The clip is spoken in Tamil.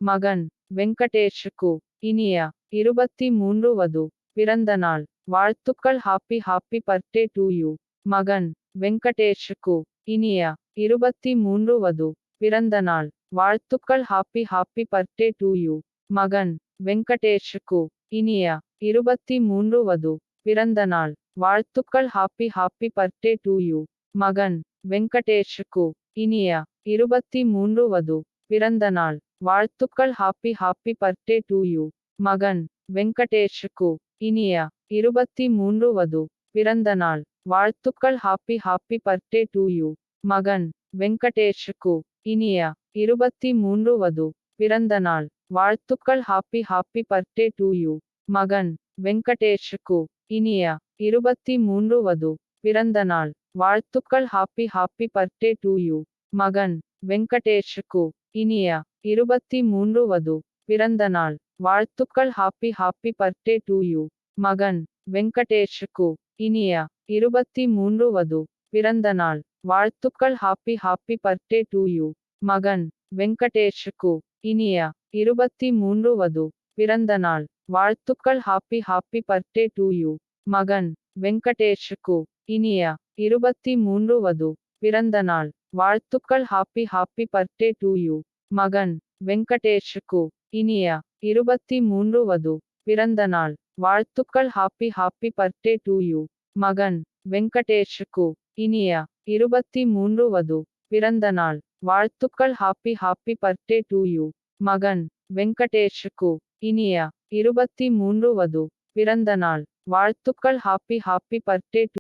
மகன் வெங்கடேஷுக்கு இனிய 23 வது பிறந்த நாள் வாழ்த்துக்கள். Happy happy birthday to you. மகன் வெங்கடேஷுக்கு இனிய 23 வது பிறந்த நாள் வாழ்த்துக்கள். Happy happy birthday to you. மகன் வெங்கடேஷுக்கு இனிய 23 வது பிறந்த நாள் வாழ்த்துக்கள். Happy happy birthday to you. மகன் வெங்கடேஷுக்கு இனிய 23 வது பிறந்த நாள் வாழ்த்துக்கள். Happy happy birthday to you. மகன் வெங்கடேஷுக்கு இனிய 23 வது பிறந்த நாள் வாழ்த்துக்கள். Happy happy birthday to you. மகன் வெங்கடேஷுக்கு இனிய 23 வது பிறந்த நாள் வாழ்த்துக்கள். Happy happy birthday to you. மகன் வெங்கடேஷுக்கு இனிய 23 வது பிறந்த நாள் வாழ்த்துக்கள். Happy happy birthday to you. மகன் வெங்கடேஷுக்கு இனிய 23 வது பிறந்த நாள் வாழ்த்துக்கள். Happy happy birthday to you. மகன் வெங்கடேஷுக்கு இனிய 23 வது பிறந்த நாள் வாழ்த்துக்கள். Happy happy birthday to you. மகன் வெங்கடேஷுக்கு இனிய 23 வது பிறந்த நாள் வாழ்த்துக்கள். Happy happy birthday to you. மகன் வெங்கடேஷுக்கு இனிய 23 வது பிறந்த நாள் வாழ்த்துக்கள். Happy happy birthday to you. மகன் வெங்கடேஷுக்கு இனிய 23 வது பிறந்த நாள் வாழ்த்துக்கள். Happy happy birthday to you. மகன் வெங்கடேஷுக்கு இனிய 23 வது பிறந்த நாள் வாழ்த்துக்கள். Happy happy birthday to you. மகன் வெங்கடேஷுக்கு இனிய 23 வது பிறந்த நாள் வாழ்த்துக்கள். Happy happy birthday to